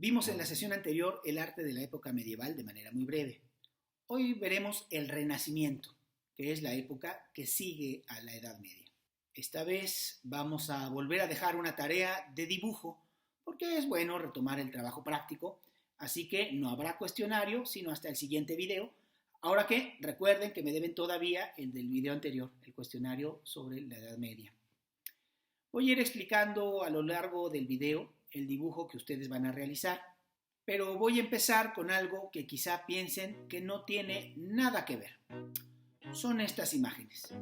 Vimos en la sesión anterior el arte de la época medieval de manera muy breve. Hoy veremos el Renacimiento, que es la época que sigue a la Edad Media. Esta vez vamos a volver a dejar una tarea de dibujo, porque es bueno retomar el trabajo práctico, así que no habrá cuestionario, sino hasta el siguiente video. Ahora que recuerden que me deben todavía el del video anterior, el cuestionario sobre la Edad Media. Voy a ir explicando a lo largo del video el dibujo que ustedes van a realizar, pero voy a empezar con algo que quizá piensen que no tiene nada que ver. Son estas imágenes.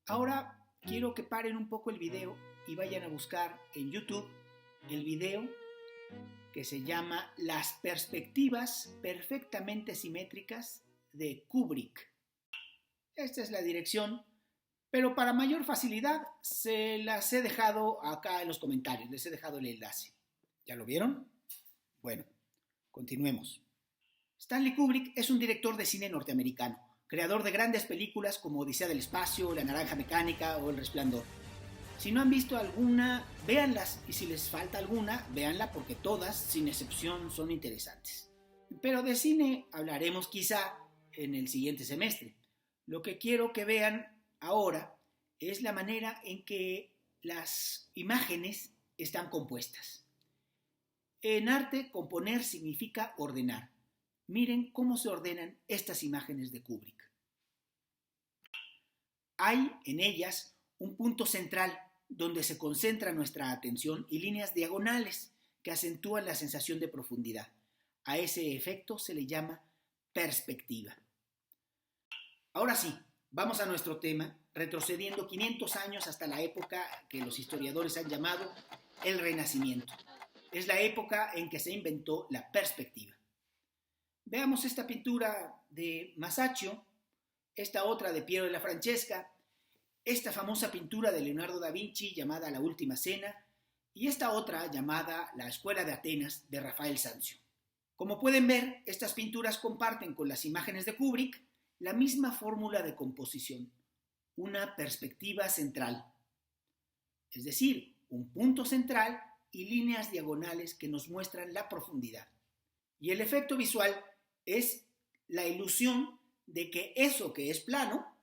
Ahora quiero que paren un poco el video y vayan a buscar en YouTube el video que se llama Las perspectivas perfectamente simétricas de Kubrick. Esta es la dirección, pero para mayor facilidad se las he dejado acá en los comentarios, les he dejado el enlace. ¿Ya lo vieron? Bueno, continuemos. Stanley Kubrick es un director de cine norteamericano, creador de grandes películas como Odisea del Espacio, La Naranja Mecánica o El Resplandor. Si no han visto alguna, véanlas, y si les falta alguna, véanla porque todas, sin excepción, son interesantes. Pero de cine hablaremos quizá en el siguiente semestre. Lo que quiero que vean ahora es la manera en que las imágenes están compuestas. En arte, componer significa ordenar. Miren cómo se ordenan estas imágenes de Kubrick. Hay en ellas un punto central donde se concentra nuestra atención y líneas diagonales que acentúan la sensación de profundidad. A ese efecto se le llama perspectiva. Ahora sí, vamos a nuestro tema, retrocediendo 500 años hasta la época que los historiadores han llamado el Renacimiento. Es la época en que se inventó la perspectiva. Veamos esta pintura de Masaccio, esta otra de Piero della Francesca, esta famosa pintura de Leonardo da Vinci llamada La Última Cena y esta otra llamada La Escuela de Atenas de Rafael Sanzio. Como pueden ver, estas pinturas comparten con las imágenes de Kubrick la misma fórmula de composición, una perspectiva central, es decir, un punto central y líneas diagonales que nos muestran la profundidad. Y el efecto visual es la ilusión de que eso que es plano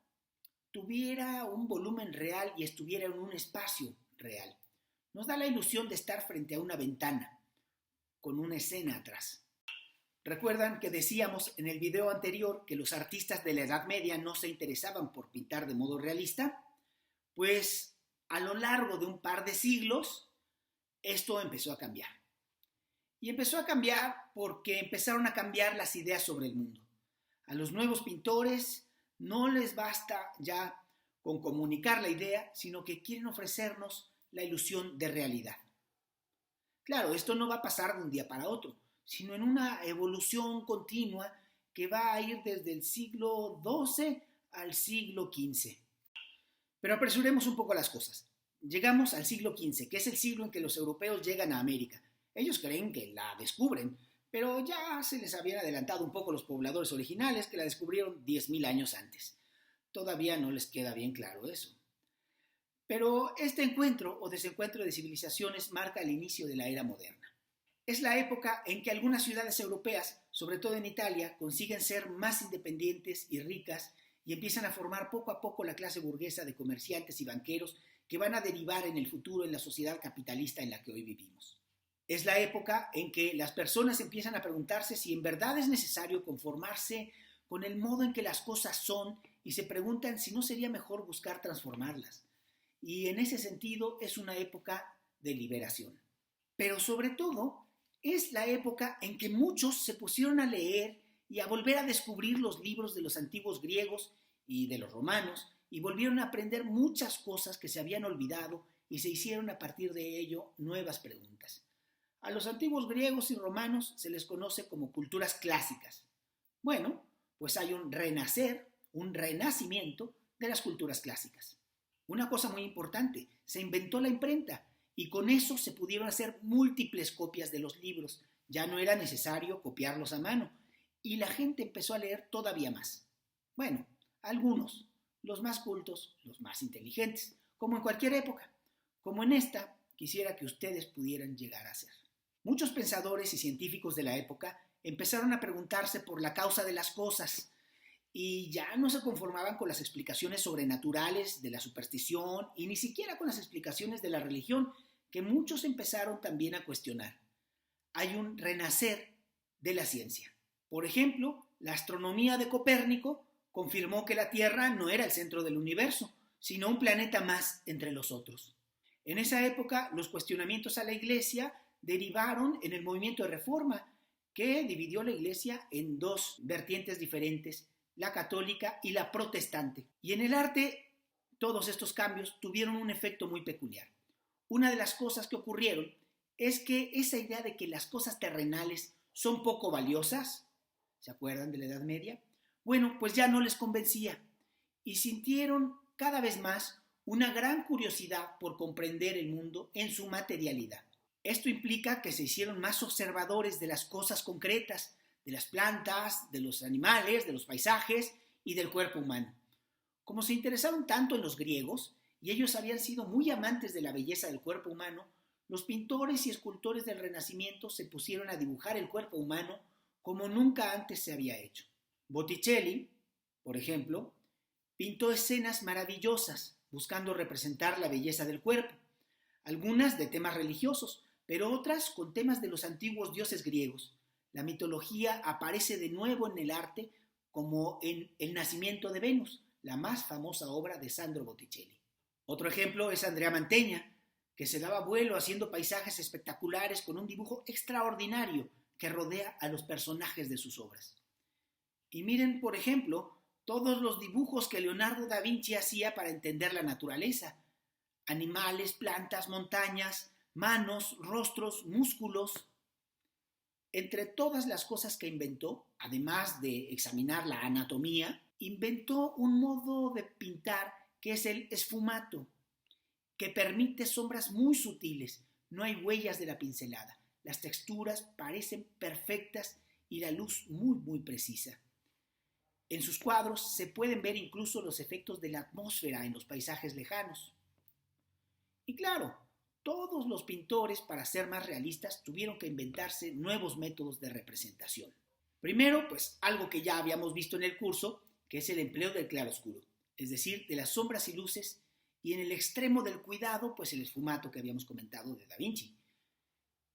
tuviera un volumen real y estuviera en un espacio real. Nos da la ilusión de estar frente a una ventana, con una escena atrás. ¿Recuerdan que decíamos en el video anterior que los artistas de la Edad Media no se interesaban por pintar de modo realista? Pues a lo largo de un par de siglos, esto empezó a cambiar. Y empezó a cambiar porque empezaron a cambiar las ideas sobre el mundo. A los nuevos pintores no les basta ya con comunicar la idea, sino que quieren ofrecernos la ilusión de realidad. Claro, esto no va a pasar de un día para otro, sino en una evolución continua que va a ir desde el siglo XII al siglo XV. Pero apresuremos un poco las cosas. Llegamos al siglo XV, que es el siglo en que los europeos llegan a América. Ellos creen que la descubren, pero ya se les habían adelantado un poco los pobladores originales que la descubrieron 10.000 años antes. Todavía no les queda bien claro eso. Pero este encuentro o desencuentro de civilizaciones marca el inicio de la era moderna. Es la época en que algunas ciudades europeas, sobre todo en Italia, consiguen ser más independientes y ricas y empiezan a formar poco a poco la clase burguesa de comerciantes y banqueros que van a derivar en el futuro en la sociedad capitalista en la que hoy vivimos. Es la época en que las personas empiezan a preguntarse si en verdad es necesario conformarse con el modo en que las cosas son y se preguntan si no sería mejor buscar transformarlas. Y en ese sentido es una época de liberación. Pero sobre todo es la época en que muchos se pusieron a leer y a volver a descubrir los libros de los antiguos griegos y de los romanos y volvieron a aprender muchas cosas que se habían olvidado y se hicieron a partir de ello nuevas preguntas. A los antiguos griegos y romanos se les conoce como culturas clásicas. Bueno, pues hay un renacer, un renacimiento de las culturas clásicas. Una cosa muy importante, se inventó la imprenta y con eso se pudieron hacer múltiples copias de los libros. Ya no era necesario copiarlos a mano y la gente empezó a leer todavía más. Bueno, algunos, los más cultos, los más inteligentes, como en cualquier época. Como en esta, quisiera que ustedes pudieran llegar a ser. Muchos pensadores y científicos de la época empezaron a preguntarse por la causa de las cosas y ya no se conformaban con las explicaciones sobrenaturales de la superstición y ni siquiera con las explicaciones de la religión, que muchos empezaron también a cuestionar. Hay un renacer de la ciencia. Por ejemplo, la astronomía de Copérnico confirmó que la Tierra no era el centro del universo, sino un planeta más entre los otros. En esa época, los cuestionamientos a la Iglesia derivaron en el movimiento de Reforma, que dividió la Iglesia en dos vertientes diferentes, la católica y la protestante. Y en el arte, todos estos cambios tuvieron un efecto muy peculiar. Una de las cosas que ocurrieron es que esa idea de que las cosas terrenales son poco valiosas, ¿se acuerdan de la Edad Media? Bueno, pues ya no les convencía y sintieron cada vez más una gran curiosidad por comprender el mundo en su materialidad. Esto implica que se hicieron más observadores de las cosas concretas, de las plantas, de los animales, de los paisajes y del cuerpo humano. Como se interesaron tanto en los griegos, y ellos habían sido muy amantes de la belleza del cuerpo humano, los pintores y escultores del Renacimiento se pusieron a dibujar el cuerpo humano como nunca antes se había hecho. Botticelli, por ejemplo, pintó escenas maravillosas buscando representar la belleza del cuerpo, algunas de temas religiosos, pero otras con temas de los antiguos dioses griegos. La mitología aparece de nuevo en el arte, como en El nacimiento de Venus, la más famosa obra de Sandro Botticelli. Otro ejemplo es Andrea Mantegna, que se daba vuelo haciendo paisajes espectaculares con un dibujo extraordinario que rodea a los personajes de sus obras. Y miren, por ejemplo, todos los dibujos que Leonardo da Vinci hacía para entender la naturaleza. Animales, plantas, montañas, manos, rostros, músculos. Entre todas las cosas que inventó, además de examinar la anatomía, inventó un modo de pintar que es el esfumato, que permite sombras muy sutiles. No hay huellas de la pincelada. Las texturas parecen perfectas y la luz muy precisa. En sus cuadros se pueden ver incluso los efectos de la atmósfera en los paisajes lejanos. Y claro, todos los pintores, para ser más realistas, tuvieron que inventarse nuevos métodos de representación. Primero, pues algo que ya habíamos visto en el curso, que es el empleo del claroscuro, es decir, de las sombras y luces, y en el extremo del cuidado, pues el esfumato que habíamos comentado de Da Vinci.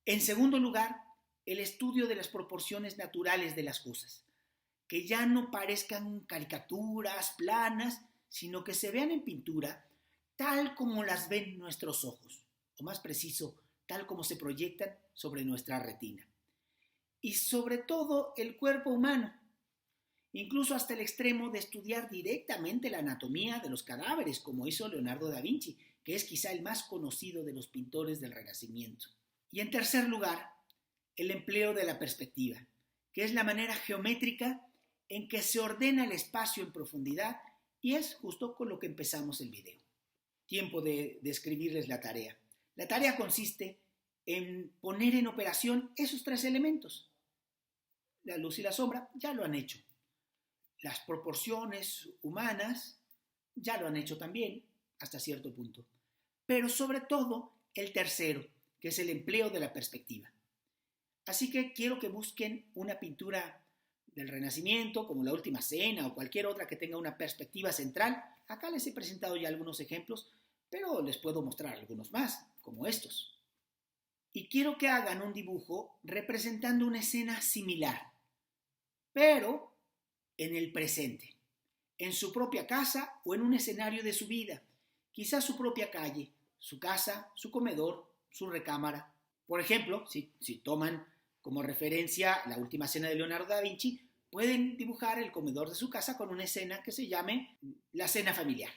En segundo lugar, el estudio de las proporciones naturales de las cosas, que ya no parezcan caricaturas planas, sino que se vean en pintura tal como las ven nuestros ojos, o más preciso, tal como se proyectan sobre nuestra retina. Y sobre todo el cuerpo humano, incluso hasta el extremo de estudiar directamente la anatomía de los cadáveres, como hizo Leonardo da Vinci, que es quizá el más conocido de los pintores del Renacimiento. Y en tercer lugar, el empleo de la perspectiva, que es la manera geométrica en que se ordena el espacio en profundidad, y es justo con lo que empezamos el video. Tiempo de describirles la tarea. La tarea consiste en poner en operación esos tres elementos. La luz y la sombra ya lo han hecho. Las proporciones humanas ya lo han hecho también, hasta cierto punto. Pero sobre todo el tercero, que es el empleo de la perspectiva. Así que quiero que busquen una pintura del Renacimiento, como La Última Cena o cualquier otra que tenga una perspectiva central. Acá les he presentado ya algunos ejemplos, pero les puedo mostrar algunos más, como estos. Y quiero que hagan un dibujo representando una escena similar, pero en el presente, en su propia casa o en un escenario de su vida, quizás su propia calle, su casa, su comedor, su recámara. Por ejemplo, si toman como referencia La Última Cena de Leonardo da Vinci, pueden dibujar el comedor de su casa con una escena que se llame la cena familiar.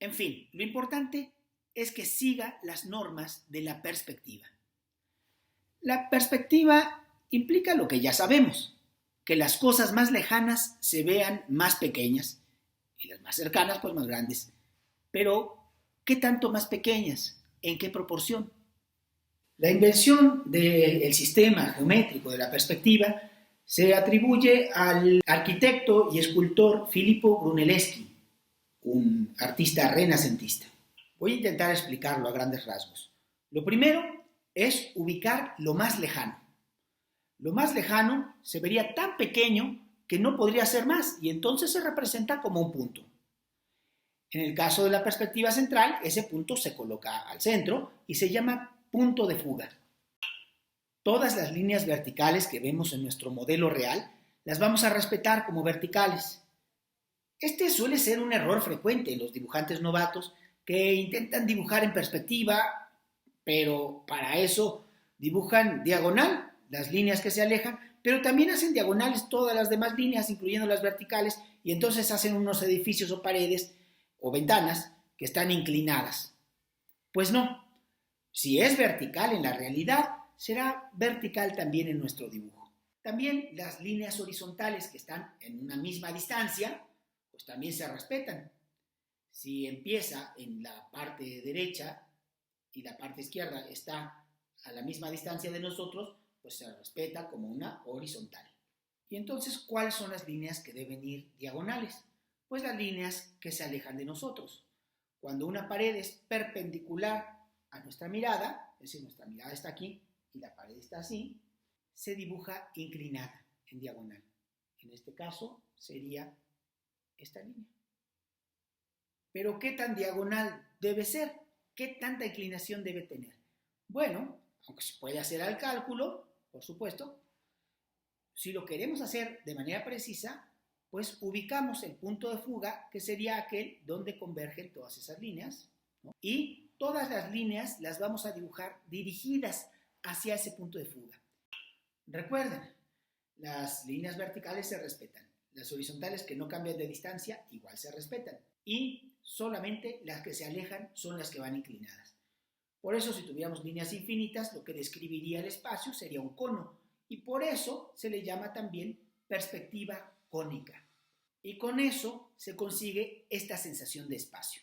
En fin, lo importante es que siga las normas de la perspectiva. La perspectiva implica lo que ya sabemos, que las cosas más lejanas se vean más pequeñas y las más cercanas pues más grandes. Pero, ¿qué tanto más pequeñas? ¿En qué proporción? La invención del sistema geométrico de la perspectiva se atribuye al arquitecto y escultor Filippo Brunelleschi, un artista renacentista. Voy a intentar explicarlo a grandes rasgos. Lo primero es ubicar lo más lejano. Lo más lejano se vería tan pequeño que no podría ser más y entonces se representa como un punto. En el caso de la perspectiva central, ese punto se coloca al centro y se llama punto de fuga. Todas las líneas verticales que vemos en nuestro modelo real las vamos a respetar como verticales. Este suele ser un error frecuente en los dibujantes novatos que intentan dibujar en perspectiva, pero para eso dibujan diagonal las líneas que se alejan, pero también hacen diagonales todas las demás líneas, incluyendo las verticales, y entonces hacen unos edificios o paredes o ventanas que están inclinadas. Pues no, si es vertical en la realidad, será vertical también en nuestro dibujo. También las líneas horizontales que están en una misma distancia, pues también se respetan. Si empieza en la parte derecha y la parte izquierda está a la misma distancia de nosotros, pues se respeta como una horizontal. Y entonces, ¿cuáles son las líneas que deben ir diagonales? Pues las líneas que se alejan de nosotros. Cuando una pared es perpendicular a nuestra mirada, es decir, nuestra mirada está aquí y la pared está así, se dibuja inclinada en diagonal. En este caso sería esta línea. Pero ¿qué tan diagonal debe ser? ¿Qué tanta inclinación debe tener? Bueno, aunque se puede hacer al cálculo, por supuesto, si lo queremos hacer de manera precisa, pues ubicamos el punto de fuga, que sería aquel donde convergen todas esas líneas, ¿no? Y todas las líneas las vamos a dibujar dirigidas hacia ese punto de fuga. Recuerden, las líneas verticales se respetan, las horizontales que no cambian de distancia igual se respetan, y solamente las que se alejan son las que van inclinadas. Por eso, si tuviéramos líneas infinitas, lo que describiría el espacio sería un cono, y por eso se le llama también perspectiva cónica. Y con eso se consigue esta sensación de espacio.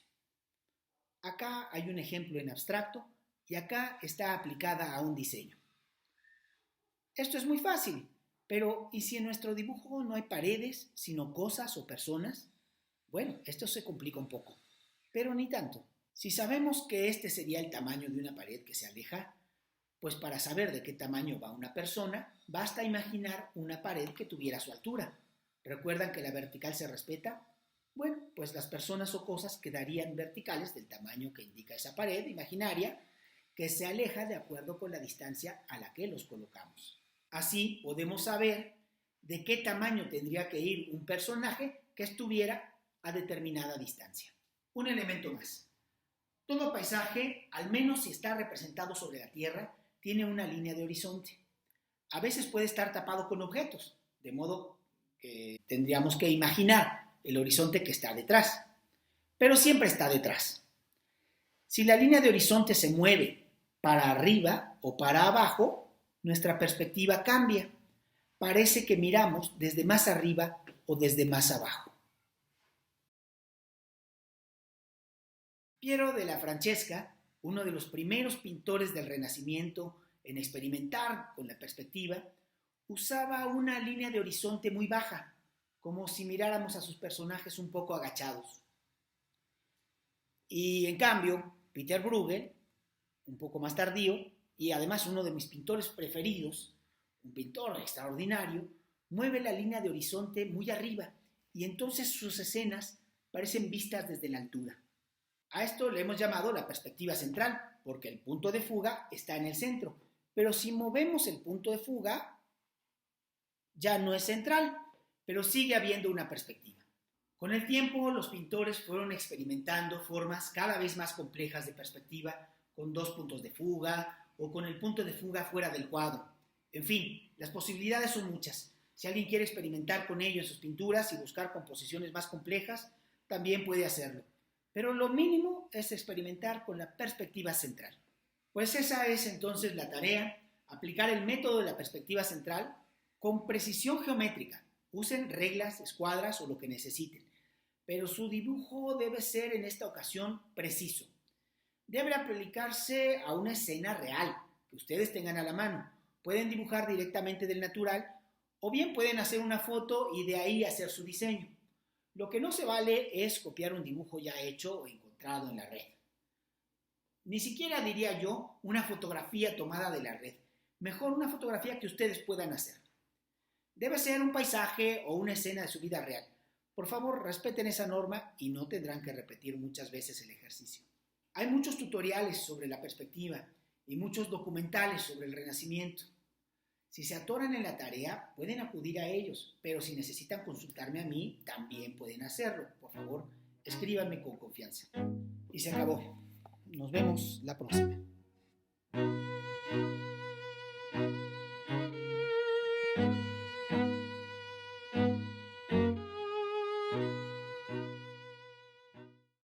Acá hay un ejemplo en abstracto y acá está aplicada a un diseño. Esto es muy fácil, pero ¿y si en nuestro dibujo no hay paredes, sino cosas o personas? Bueno, esto se complica un poco, pero ni tanto. Si sabemos que este sería el tamaño de una pared que se aleja, pues para saber de qué tamaño va una persona, basta imaginar una pared que tuviera su altura. ¿Recuerdan que la vertical se respeta? Bueno, pues las personas o cosas quedarían verticales del tamaño que indica esa pared imaginaria, que se aleja de acuerdo con la distancia a la que los colocamos. Así podemos saber de qué tamaño tendría que ir un personaje que estuviera a determinada distancia. Un elemento más. Todo paisaje, al menos si está representado sobre la tierra, tiene una línea de horizonte. A veces puede estar tapado con objetos, de modo que tendríamos que imaginar el horizonte que está detrás, pero siempre está detrás. Si la línea de horizonte se mueve para arriba o para abajo, nuestra perspectiva cambia. Parece que miramos desde más arriba o desde más abajo. Piero della Francesca, uno de los primeros pintores del Renacimiento en experimentar con la perspectiva, usaba una línea de horizonte muy baja, como si miráramos a sus personajes un poco agachados. Y en cambio, Peter Bruegel, un poco más tardío, y además uno de mis pintores preferidos, un pintor extraordinario, mueve la línea de horizonte muy arriba y entonces sus escenas parecen vistas desde la altura. A esto le hemos llamado la perspectiva central, porque el punto de fuga está en el centro. Pero si movemos el punto de fuga, ya no es central, pero sigue habiendo una perspectiva. Con el tiempo, los pintores fueron experimentando formas cada vez más complejas de perspectiva, con dos puntos de fuga o con el punto de fuga fuera del cuadro. En fin, las posibilidades son muchas. Si alguien quiere experimentar con ello en sus pinturas y buscar composiciones más complejas, también puede hacerlo. Pero lo mínimo es experimentar con la perspectiva central. Pues esa es entonces la tarea, aplicar el método de la perspectiva central con precisión geométrica. Usen reglas, escuadras o lo que necesiten. Pero su dibujo debe ser en esta ocasión preciso. Debe aplicarse a una escena real que ustedes tengan a la mano. Pueden dibujar directamente del natural o bien pueden hacer una foto y de ahí hacer su diseño. Lo que no se vale es copiar un dibujo ya hecho o encontrado en la red. Ni siquiera diría yo una fotografía tomada de la red. Mejor una fotografía que ustedes puedan hacer. Debe ser un paisaje o una escena de su vida real. Por favor, respeten esa norma y no tendrán que repetir muchas veces el ejercicio. Hay muchos tutoriales sobre la perspectiva y muchos documentales sobre el Renacimiento. Si se atoran en la tarea, pueden acudir a ellos, pero si necesitan consultarme a mí, también pueden hacerlo. Por favor, escríbanme con confianza. Y se acabó. Nos vemos la próxima.